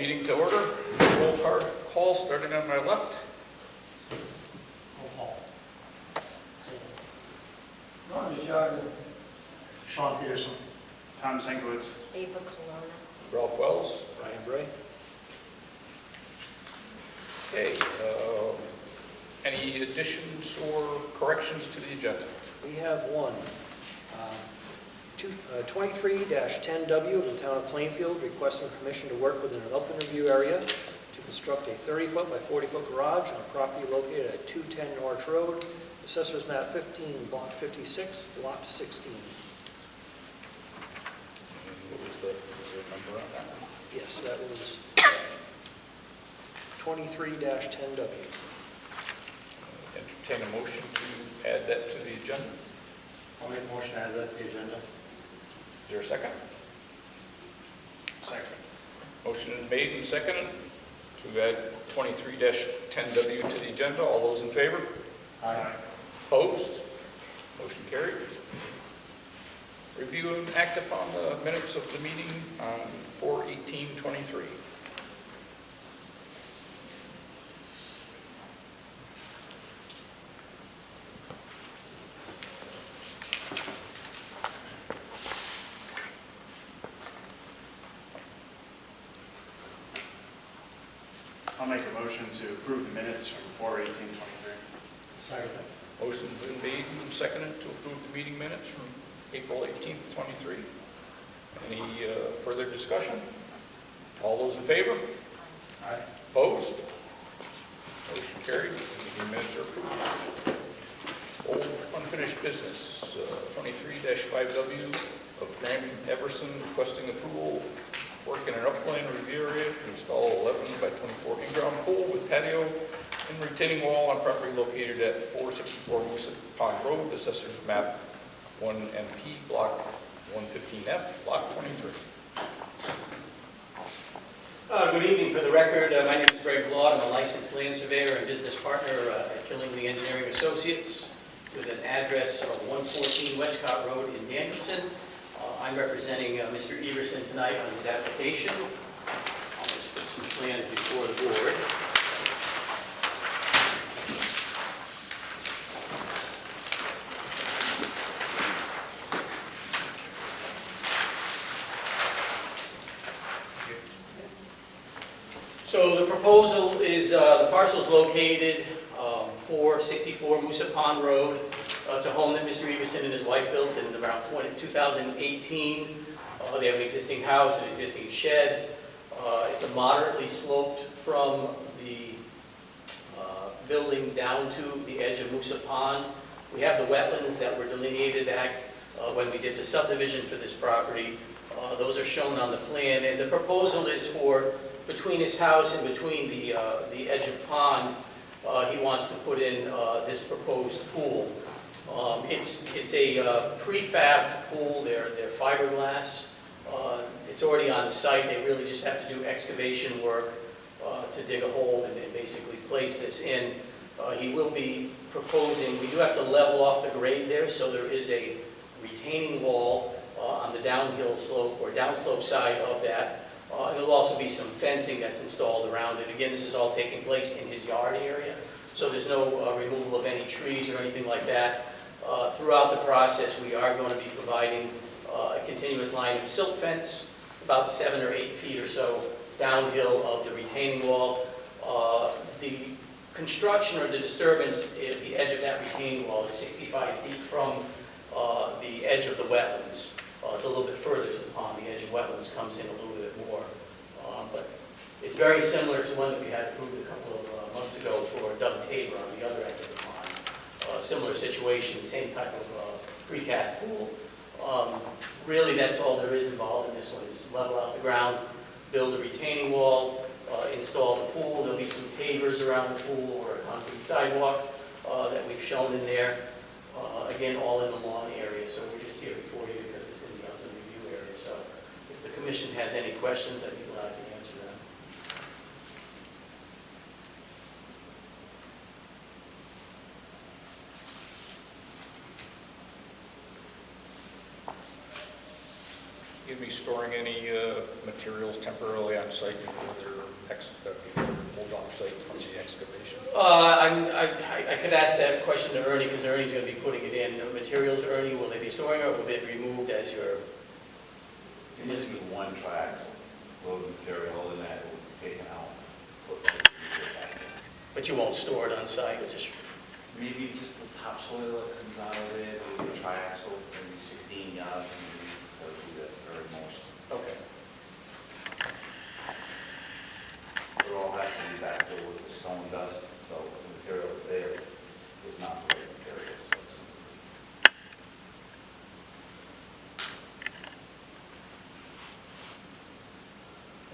meeting to order. Roll call starting on my left. Ron DeJarga. Sean Peterson. Tom Sinkowitz. Ava Colonna. Ralph Wells. Ryan Bray. Okay, any additions or corrections to the agenda? We have one. 23-10W of the town of Plainfield requesting permission to work within an upland review area to construct a 30-foot by 40-foot garage on a property located at 210 North Road, Assessor's Map 15, Block 56, Lot 16. What was the number on that one? Yes, that was 23-10W. Entertain a motion to add that to the agenda. I'll make a motion to add that to the agenda. Is there a second? Second. Motion made and seconded to add 23-10W to the agenda. All those in favor? Aye. Opposed? Motion carried. Review and act upon the minutes of the meeting on 4/18/23. I'll make a motion to approve the minutes from 4/18/23. Second. Motion's been made and seconded to approve the meeting minutes from April 18th, 23. Any further discussion? All those in favor? Aye. Opposed? Motion carried. Meeting minutes are approved. Old unfinished business, 23-5W of Graham Everson requesting approval, work in an upland review area to install 11 by 24 in-ground pool with patio and retaining wall on property located at 464 Moose Pond Road, Assessor's Map 1MP, Block 115F, Lot 23. Good evening. For the record, my name is Greg Blaud. I'm a licensed land surveyor and business partner at Killingly Engineering Associates with an address of 114 Westcott Road in Danielson. I'm representing Mr. Everson tonight on his application. I'll just put some plans before the board. So the proposal is, the parcel is located 464 Moose Pond Road. It's a home that Mr. Everson and his wife built in around 2018. They have an existing house, an existing shed. It's a moderately sloped from the building down to the edge of Moose Pond. We have the wetlands that were delineated back when we did the subdivision for this property. Those are shown on the plan, and the proposal is for between his house and between the edge of pond, he wants to put in this proposed pool. It's a prefabbed pool. They're fiberglass. It's already on site. They really just have to do excavation work to dig a hole and basically place this in. He will be proposing, we do have to level off the grade there, so there is a retaining wall on the downhill slope or downslope side of that. And there'll also be some fencing that's installed around it. Again, this is all taking place in his yard area, so there's no removal of any trees or anything like that. Throughout the process, we are going to be providing a continuous line of silt fence, about 7 or 8 feet or so downhill of the retaining wall. The construction or the disturbance at the edge of that retaining wall is 65 feet from the edge of the wetlands. It's a little bit further to the pond. The edge of wetlands comes in a little bit more. But it's very similar to one that we had approved a couple of months ago for Doug Tabor on the other end of the pond. Similar situation, same type of precast pool. Really, that's all there is involved in this one, is level out the ground, build a retaining wall, install the pool. There'll be some pavers around the pool or a concrete sidewalk that we've shown in there. Again, all in the lawn area, so we're just here before you because it's in the upland review area. So if the commission has any questions, I'd be glad to answer them. Give me storing any materials temporarily on site before they're pulled off site from the excavation? I could ask that question to Ernie, because Ernie's going to be putting it in. The materials, Ernie, will they be storing it, or will it be removed as your... It must be one track, load material, and that will be taken out. But you won't store it on site, or just... Maybe just the topsoil that comes out of it, maybe the triaxle, maybe 16 yards, maybe that would be the very most. Okay. It all has to be backfilled with the stone dust, so the material that's there is not the right material.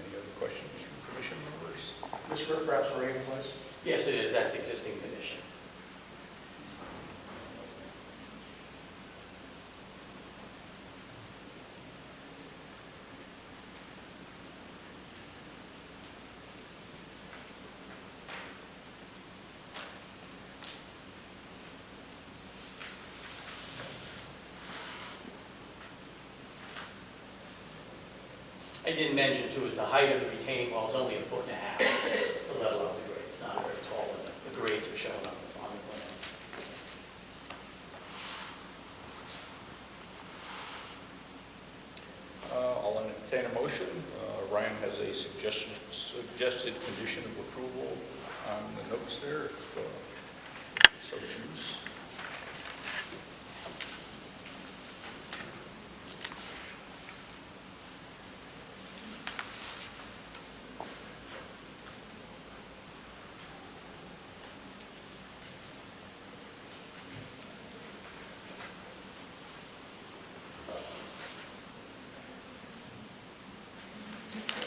Any other questions from commission members? This riprap's already in place? Yes, it is. That's existing condition. I didn't mention too is the height of the retaining wall is only 1.5 foot, the level of the grade. It's not very tall, and the grades are shown on the plan. I'll entertain a motion. Ryan has a suggested condition of approval on the notes there, if so choose.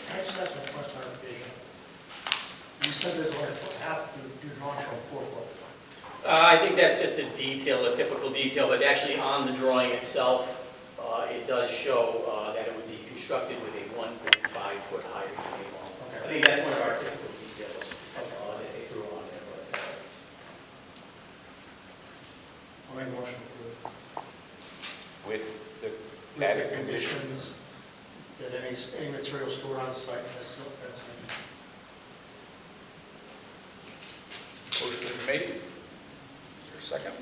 Can I just ask one question clarification? You said there's only half, your drawing showing 4 foot. I think that's just a detail, a typical detail, but actually on the drawing itself, it does show that it would be constructed with a 1.5 foot high retaining wall. I think that's one of our typical details that they threw on there. But, I'll make a motion to approve. With the With added the condition. conditions that any material stored on site has silk fencing. Motion been made. Is there a second?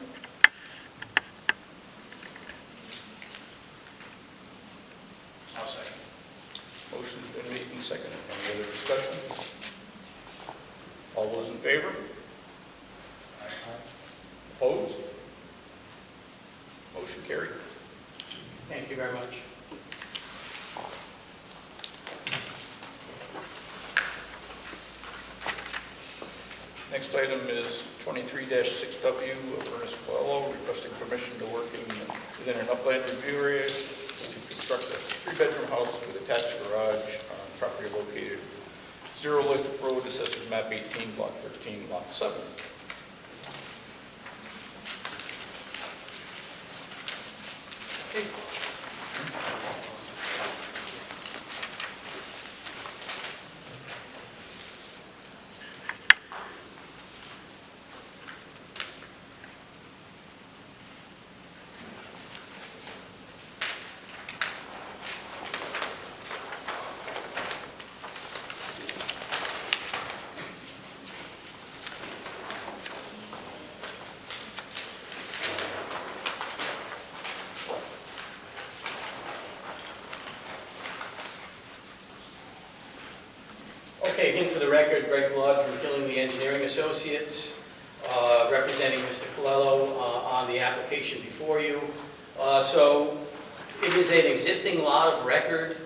I'll second. Motion's been made and seconded. Any other discussion? All those in favor? Opposed? Motion carried. Thank you very much. Next item is 23-6W of Ernest Coelho requesting permission to work within an upland review area to construct a 3-bedroom house with attached garage on property located 0 Lathrop Road, Assessors Map 18, Block 13, Lot 7. Okay, again for the record, Greg Blood from Killing Engineering Associates, representing Mr. Coelho on the application before you. So it is an existing lot of record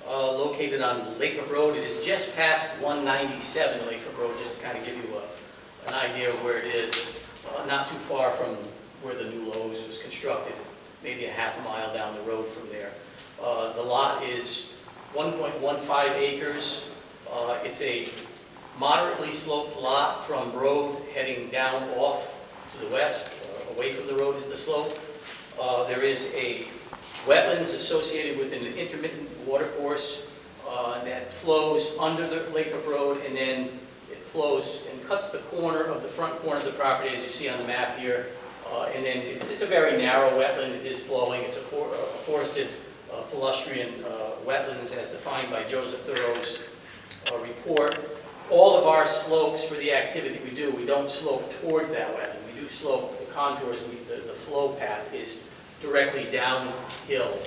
located on Lathrop Road. It is just past 197 Lathrop Road, just to kind of give you an idea of where it is. Not too far from where the new Lowe's was constructed, maybe a half a mile down the road from there. The lot is 1.15 acres. It's a moderately sloped lot from road heading down off to the west. Away from the road is the slope. There is a wetlands associated with an intermittent water course that flows under the Lathrop Road, and then it flows and cuts the corner of the front corner of the property, as you see on the map here. And then it's a very narrow wetland. It is flowing. It's a forested palustrian wetlands as defined by Joseph Thoreau's report. All of our slopes for the activity we do, we don't slope towards that wetland. We do slope the contours, the flow path is directly downhill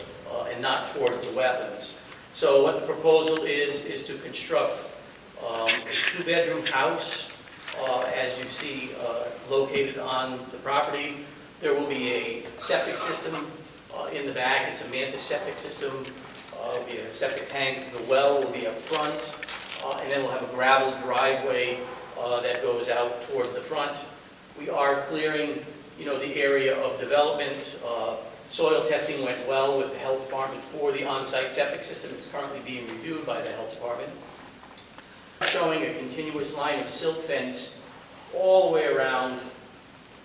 and not towards the wetlands. So what the proposal is to construct a two-bedroom house, as you see, located on the property. There will be a septic system in the back. It's a mantis septic system. There'll be a septic tank. The well will be up front. And then we'll have a gravel driveway that goes out towards the front. We are clearing, the area of development. Soil testing went well with the health department for the on-site septic system. It's currently being reviewed by the health department. Showing a continuous line of silt fence all the way around,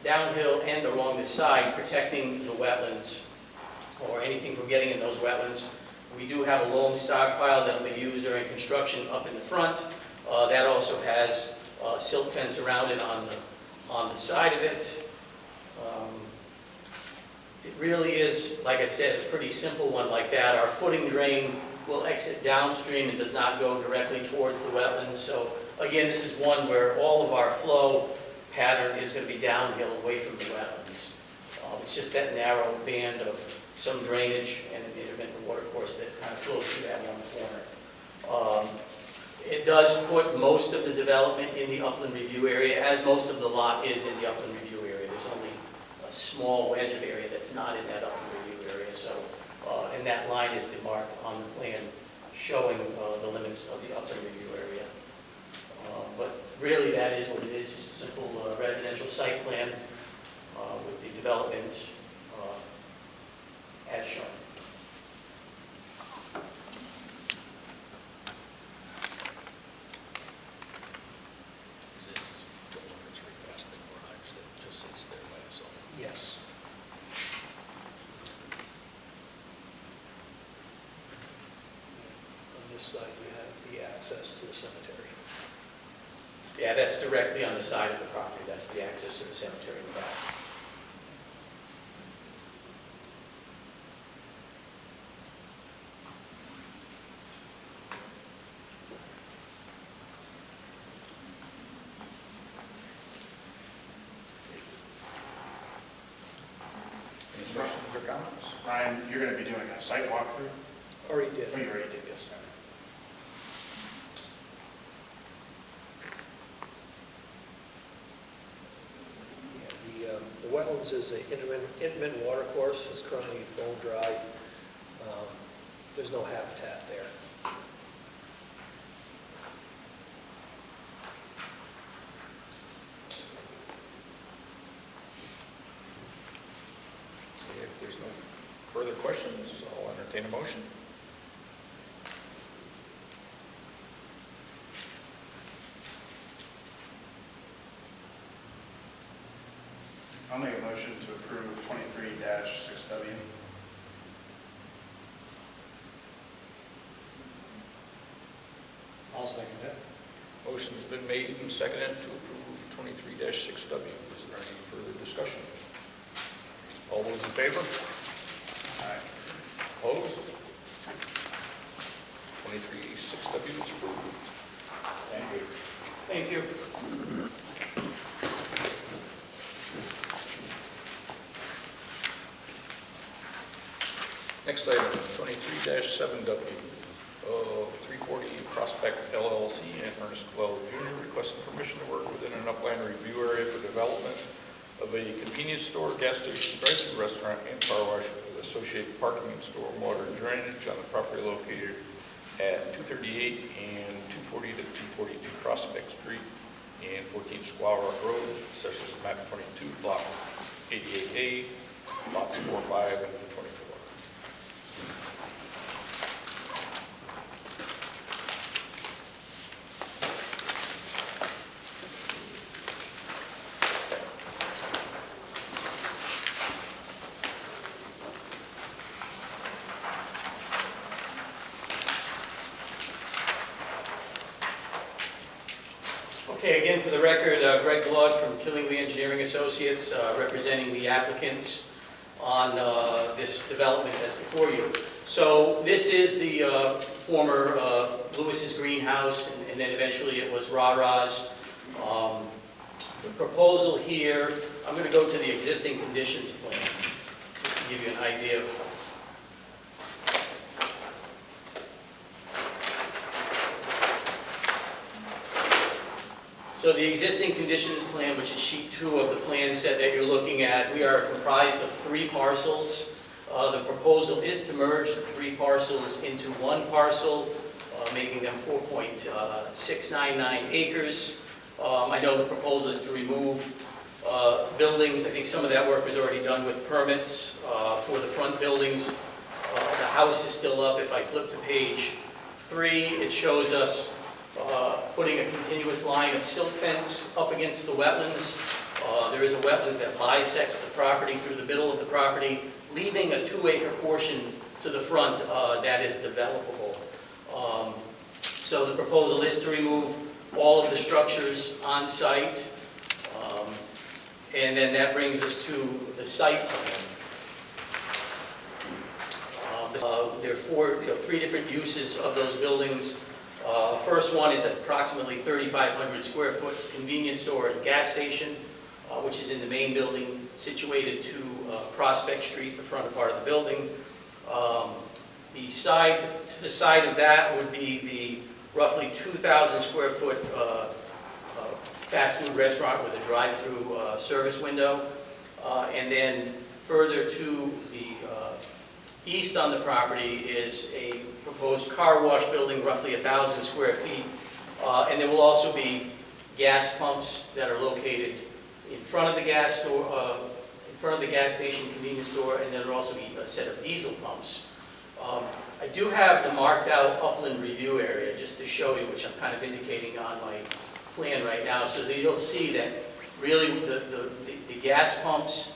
downhill and along the side, protecting the wetlands or anything from getting in those wetlands. We do have a loam stockpile that will be used during construction up in the front. That also has silt fence around it on the side of it. It really is, like I said, a pretty simple one like that. Our footing drain will exit downstream and does not go directly towards the wetlands. So again, this is one where all of our flow pattern is going to be downhill away from the wetlands. It's just that narrow band of some drainage and an intermittent water course that kind of flows through that one corner. It does put most of the development in the upland review area, as most of the lot is in the upland review area. There's only a small wedge of area that's not in that upland review area. So, and that line is demarked on the plan showing the limits of the upland review area. But really that is what it is, just a simple residential site plan with the development as shown. Is this the one that's right past the garage that just sits there by itself? Yes. On this side, we have the access to the cemetery. Yeah, that's directly on the side of the property. That's the access to the cemetery in the back. Any questions or comments? Ryan, you're going to be doing a site walkthrough? Already did. Oh, you already did, yes. Yeah, the wetlands is an intermittent water course. It's currently bone dry. There's no habitat there. If there's no further questions, I'll entertain a motion. I'll make a motion to approve 23-6W. I'll second it. Motion's been made and seconded to approve 23-6W. Is there any further discussion? All those in favor? Aye. Opposed? 23-6W is approved. Thank you. Thank you. Next item, 23-7W, 340 Prospect LLC and Ernest Well Jr. requesting permission to work within an upland review area for development of a convenience store, gas station, drive-thru restaurant, and car wash with associated parking and stormwater drainage on the property located at 238 and 240 to 242 Prospect Street and 14 Squaw Rock Road, Assessors Map 22, Block 88A, lots 4, 5, and 24. Okay, again, for the record, Greg Glaude from Killingly Engineering Associates, representing the applicants on this development that's before you. So this is the former Lewis's greenhouse, and then eventually it was RaRa's. The proposal here, I'm going to go to the existing conditions plan, just to give you an idea of. So the existing conditions plan, which is sheet 2 of the plan set that you're looking at, we are comprised of 3 parcels. The proposal is to merge the 3 parcels into 1 parcel, making them 4.699 acres. I know the proposal is to remove buildings. I think some of that work was already done with permits for the front buildings. The house is still up. If I flip to page 3, it shows us putting a continuous line of silt fence up against the wetlands. There is a wetlands that bisects the property through the middle of the property, leaving a 2-acre portion to the front that is developable. So the proposal is to remove all of the structures on site, and then that brings us to the site plan. There are 3 different uses of those buildings. First one is approximately 3,500 square foot convenience store and gas station, which is in the main building situated to Prospect Street, the front part of the building. To the side of that would be the roughly 2,000 square foot fast food restaurant with a drive-through service window. And then further to the east on the property is a proposed car wash building, roughly 1,000 square feet. And there will also be gas pumps that are located in front of the gas store, in front of the gas station convenience store, and then there will also be a set of diesel pumps. I do have the marked out upland review area just to show you, which I'm kind of indicating on my plan right now, so that you'll see that really the gas pumps,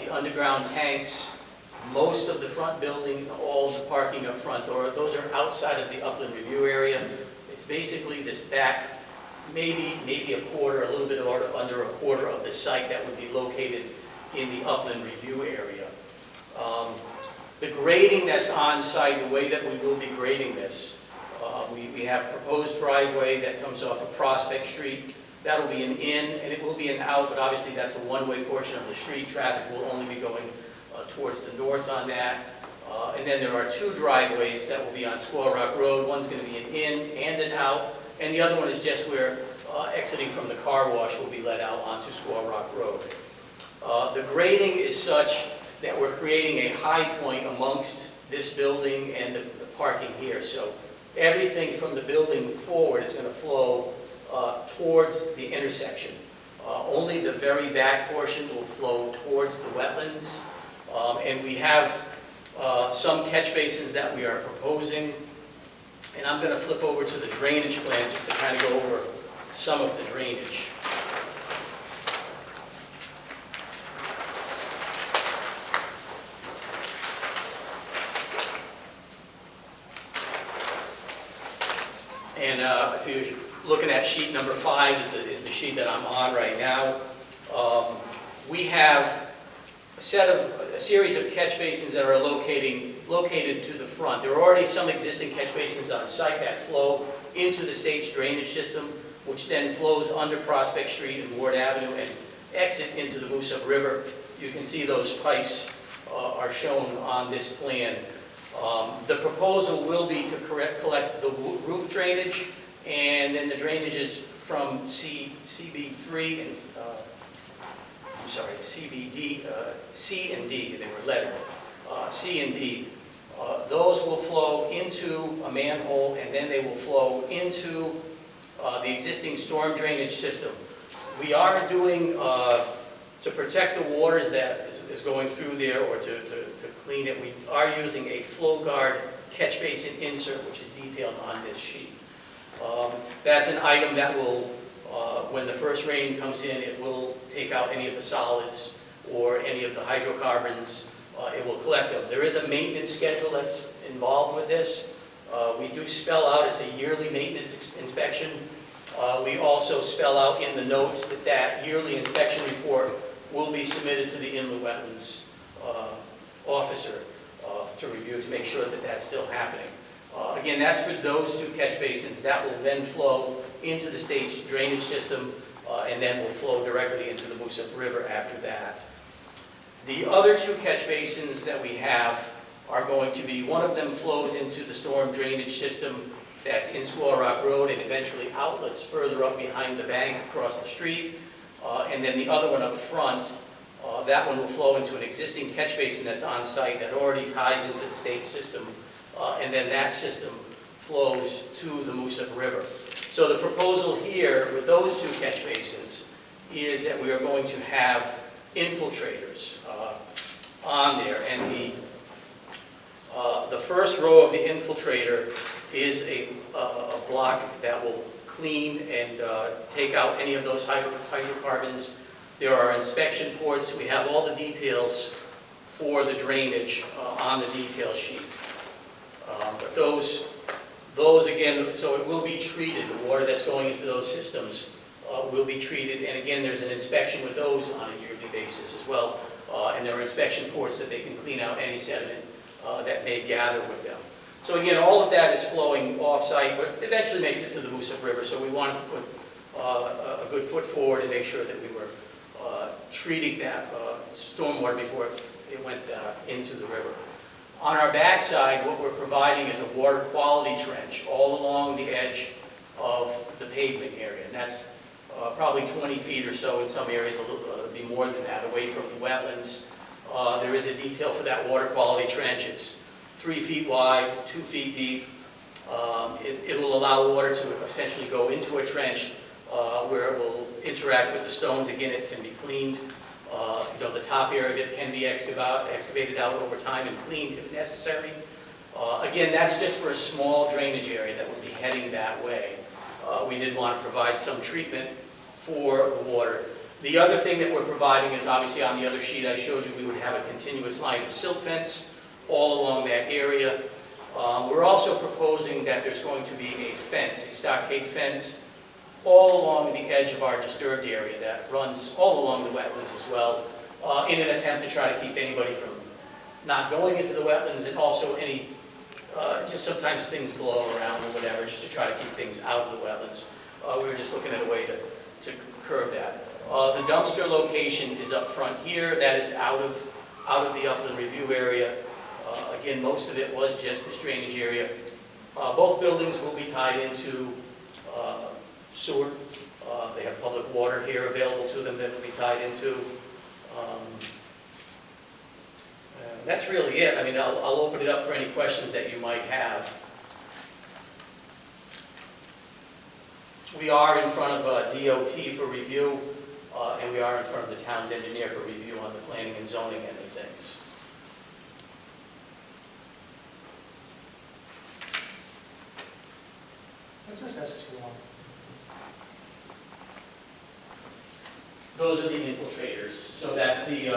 the underground tanks, most of the front building, all of the parking up front, those are outside of the upland review area. It's basically this back, maybe a quarter, a little bit under a quarter of the site that would be located in the upland review area. The grading that's on site, the way that we will be grading this, we have proposed driveway that comes off of Prospect Street. That'll be an in, and it will be an out, but obviously that's a one-way portion of the street. Traffic will only be going towards the north on that. And then there are 2 driveways that will be on Squaw Rock Road. One's going to be an in and an out, and the other one is just where exiting from the car wash will be let out onto Squaw Rock Road. The grading is such that we're creating a high point amongst this building and the parking here. So everything from the building forward is going to flow towards the intersection. Only the very back portion will flow towards the wetlands. And we have some catch basins that we are proposing. And I'm going to flip over to the drainage plan just to kind of go over some of the drainage. And if you're looking at sheet number 5 is the sheet that I'm on right now. We have a series of catch basins that are located to the front. There are already some existing catch basins on site that flow into the state's drainage system, which then flows under Prospect Street and Ward Avenue and exit into the Moosup River. You can see those pipes are shown on this plan. The proposal will be to collect the roof drainage, and then the drainages from CB3 and CBD, C and D, they were lettered, C and D. Those will flow into a manhole, and then they will flow into the existing storm drainage system. We are doing, to protect the waters that is going through there, or to clean it, we are using a flow guard catch basin insert, which is detailed on this sheet. That's an item that will, when the first rain comes in, it will take out any of the solids or any of the hydrocarbons. It will collect them. There is a maintenance schedule that's involved with this. We do spell out, it's a yearly maintenance inspection. We also spell out in the notes that that yearly inspection report will be submitted to the inland wetlands officer to review to make sure that that's still happening. Again, that's for those two catch basins. That will then flow into the state's drainage system, and then will flow directly into the Moosup River after that. The other two catch basins that we have are going to be, one of them flows into the storm drainage system that's in Squaw Rock Road and eventually outlets further up behind the bank across the street. And then the other one up front, that one will flow into an existing catch basin that's on site that already ties into the state system. And then that system flows to the Moosup River. So the proposal here with those two catch basins is that we are going to have infiltrators on there. And the first row of the infiltrator is a block that will clean and take out any of those hydrocarbons. There are inspection ports. We have all the details for the drainage on the detail sheet. But those again, so it will be treated. The water that's going into those systems will be treated. And again, there's an inspection with those on a yearly basis as well. And there are inspection ports that they can clean out any sediment that may gather with them. So again, all of that is flowing off-site, but eventually makes it to the Moosup River. So we wanted to put a good foot forward and make sure that we were treating that stormwater before it went into the river. On our backside, what we're providing is a water quality trench all along the edge of the pavement area. And that's probably 20 feet or so in some areas, a little be more than that, away from the wetlands. There is a detail for that water quality trench. It's 3 feet wide, 2 feet deep. It will allow water to essentially go into a trench where it will interact with the stones. Again, it can be cleaned. The top area of it can be excavated out over time and cleaned if necessary. Again, that's just for a small drainage area that would be heading that way. We did want to provide some treatment for the water. The other thing that we're providing is obviously on the other sheet I showed you, we would have a continuous line of silt fence all along that area. We're also proposing that there's going to be a fence, a stockade fence, all along the edge of our disturbed area that runs all along the wetlands as well, in an attempt to try to keep anybody from not going into the wetlands, and also any, just sometimes things blow around or whatever, just to try to keep things out of the wetlands. We were just looking at a way to curb that. The dumpster location is up front here. That is out of the upland review area. Again, most of it was just this drainage area. Both buildings will be tied into sewer. They have public water here available to them that will be tied into. That's really it. I mean, I'll open it up for any questions that you might have. We are in front of DOT for review, and we are in front of the town's engineer for review on the planning and zoning end of things. What's this S21? Those are the infiltrators. So that's the,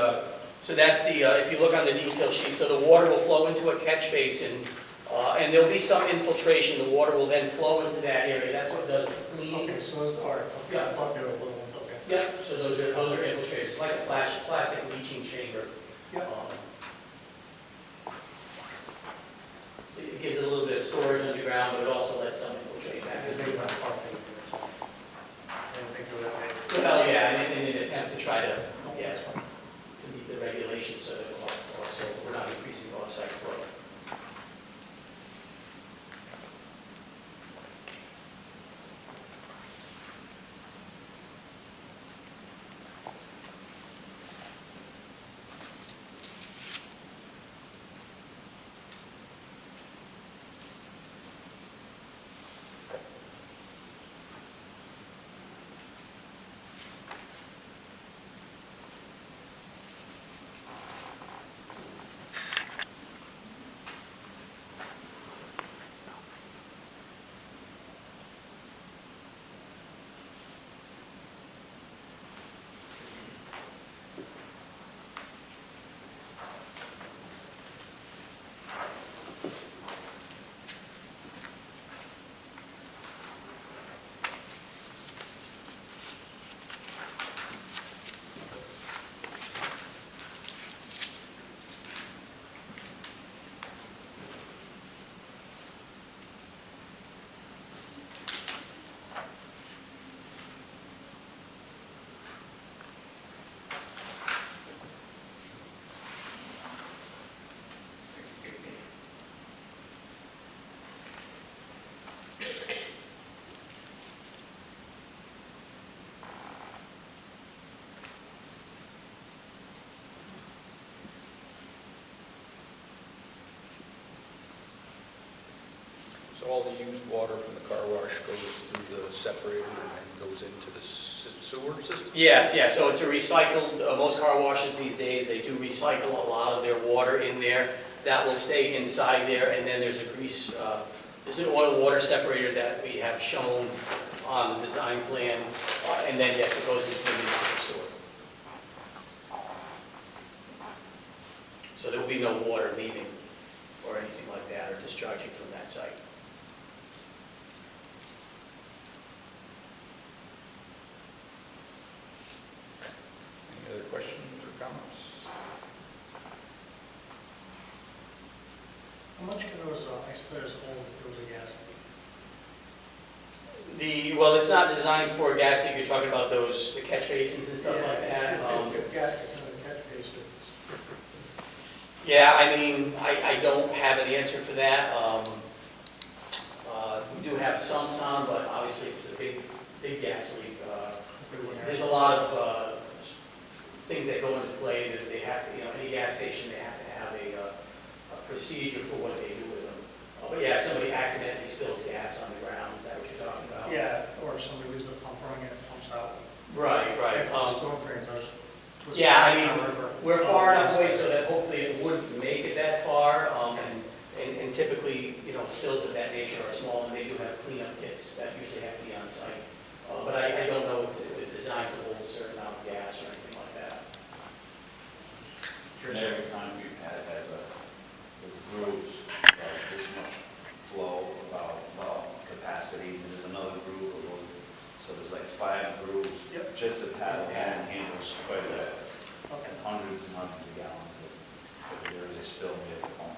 if you look on the detail sheet, so the water will flow into a catch basin, and there'll be some infiltration. The water will then flow into that area. That's what does the cleaning. Okay, so those are, okay, I thought they were little ones, okay. Yeah, so those are infiltrators. It's like a plastic leaching chamber. Yep. It gives it a little bit of storage underground, but it also lets some infiltrate back. Because they went far, I didn't think they were that big. Well, yeah, in an attempt to try to, to meet the regulations, so that also we're not increasing off-site flow. So all the used water from the car wash goes through the separator and goes into the sewer system? Yes, yeah, so it's a recycled, most car washes these days, they do recycle a lot of their water in there. That will stay inside there, and then there's a grease, there's an oil water separator that we have shown on the design plan, and then, yes, it goes into the municipal sewer. So there will be no water leaving or anything like that, or discharging from that site. Any other questions or comments? How much can those ice layers hold if there was a gas leak? Well, it's not designed for a gas leak, you're talking about those, the catch basins and stuff like that. If gas gets in the catch basin. Yeah, I mean, I don't have an answer for that. We do have some sound, but obviously if it's a big gas leak, there's a lot of things that go into play. They have to, any gas station, they have to have a procedure for what they do with them. But yeah, if somebody accidentally spills gas on the ground, is that what you're talking about? Yeah, or if somebody leaves the pump running and it pumps out. Right. Storm drains are. Yeah, I mean, we're far enough away so that hopefully it wouldn't make it that far, and typically, spills of that nature are small, and they do have cleanup kits that usually have to be on site. But I don't know if it was designed to hold a certain amount of gas or anything like that. And every concrete pad has the grooves, about this much flow, about capacity, and there's another groove, so there's like 5 grooves. Yep. Just the pad handles quite a bit, Okay. and hundreds and hundreds of gallons if there is a spill near the pump.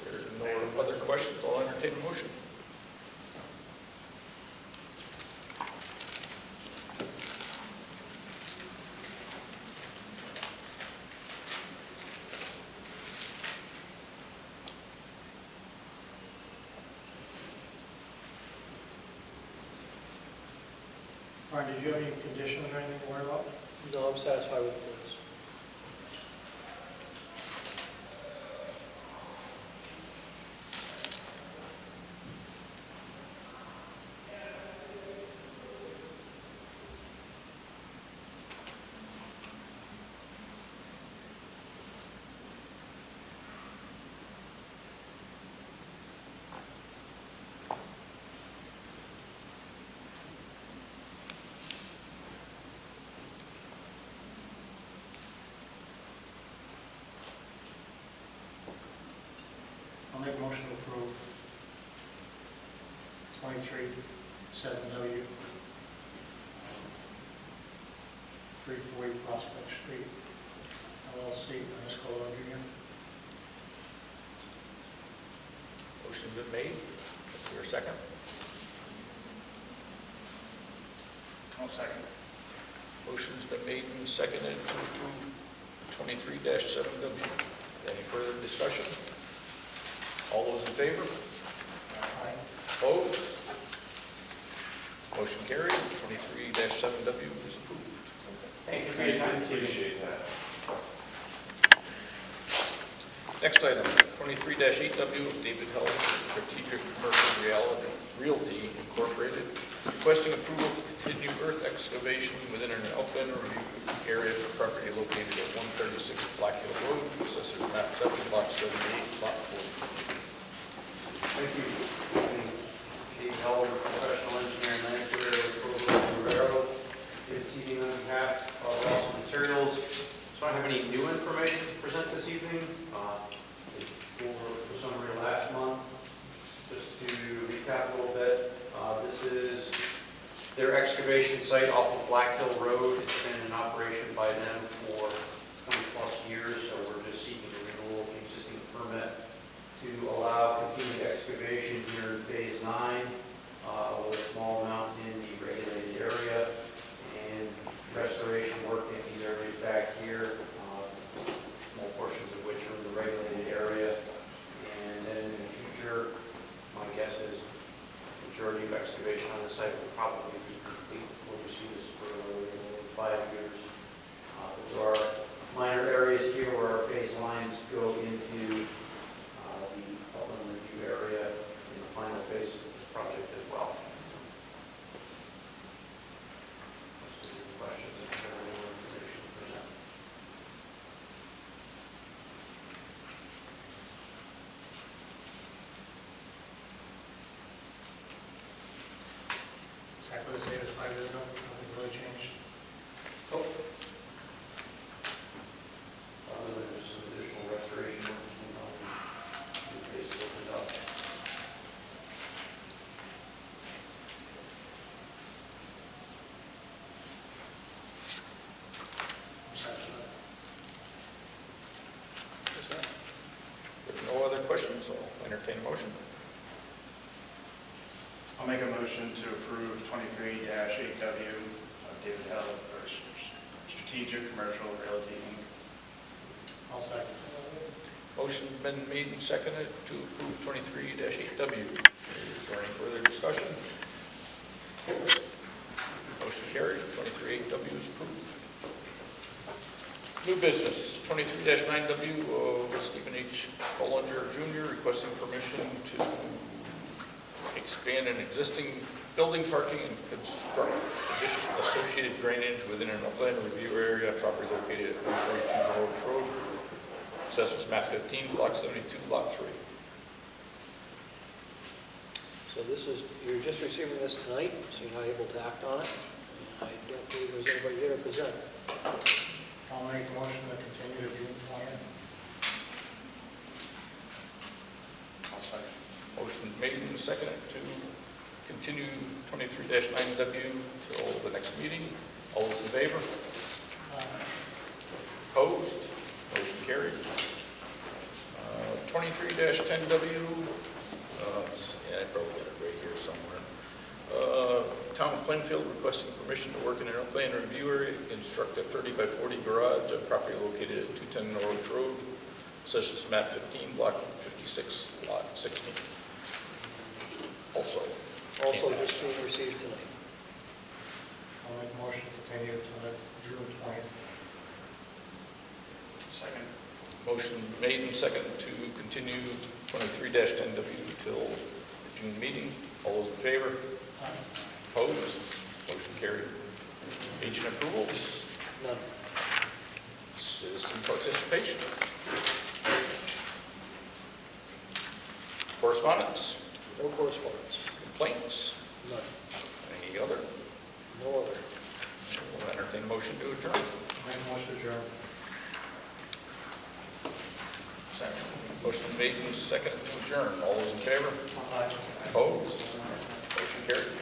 There are no other questions, I'll entertain a motion. Brian, did you have any conditions or anything to worry about? No, I'm satisfied with the plans. I'll make a motion to approve 23-7W, 340 Prospect Street, LLC, Municipal Junior. Motion's been made. Is there a second? I'll second. Motion's been made and seconded to approve 23-7W. Any further discussion? All those in favor? Aye. Opposed? Motion carried. 23-7W is approved. Thank you for your time this evening. Appreciate that. Next item, 23-8W of David Heller, Strategic Commercial Realty Incorporated, requesting approval to continue earth excavation within an upland review area for property located at 136 Black Hill Road, Assessors Map 7, Block 78, Lot 40. Thank you. Dave Heller, professional engineer and excavator with RaRa, 15 on behalf of Awesome Materials. So I don't have any new information to present this evening. For summary last month, just to recap a little bit, this is their excavation site off of Black Hill Road. It's been in operation by them for 20+ years, so we're just seeking a renewal of the existing permit to allow continued excavation here in phase 9 with a small amount in the regulated area and restoration work in these areas back here, small portions of which are in the regulated area. And then in the future, my guess is the majority of excavation on the site will probably be complete before we see this for 5 years. There are minor areas here where our phase lines same as 5 years ago, nothing really changed. Other than just some additional restoration, base opened up. Besides that. If no other questions, I'll entertain a motion. I'll make a motion to approve 23-8W of David Held for Strategic Commercial Realty Inc. I'll second. Motion's been made and seconded to approve 23-8W. Is there any further discussion? Motion carried, 23-8W is approved. New business, 23-9W, with Stephen H. Bollinger Jr. requesting permission to expand an existing building, parking, and construct additional associated drainage within an upland review area, property located at 142 Roach Road, Assessors Map 15, Block 72, Lot 3. So this is, you're just receiving this tonight, so you're not able to act on it. I don't believe there's anybody here to present. I'll make a motion to continue to June 20th. I'll second. Motion made and seconded to continue 23-9W till the next meeting. All those in favor? Opposed? Motion carried. 23-10W, yeah, I probably got it right here somewhere. Town of Plainfield requesting permission to work in an upland review area, construct a 30 by 40 garage on property located at 210 Norwich Road, Assessors Map 15, Block 56, Lot 16. Also just being received tonight. I'll make a motion to continue to June 20th. Second. Motion made and seconded to continue 23-10W till the June meeting. All those in favor? Opposed? Motion carried. Agent approvals? None. Citizen participation? Correspondence? No correspondence. Complaints? None. Any other? No other. We'll entertain a motion to adjourn. Make a motion to adjourn. Second. Motion made and seconded to adjourn. All those in favor? Aye. Opposed? Motion carried.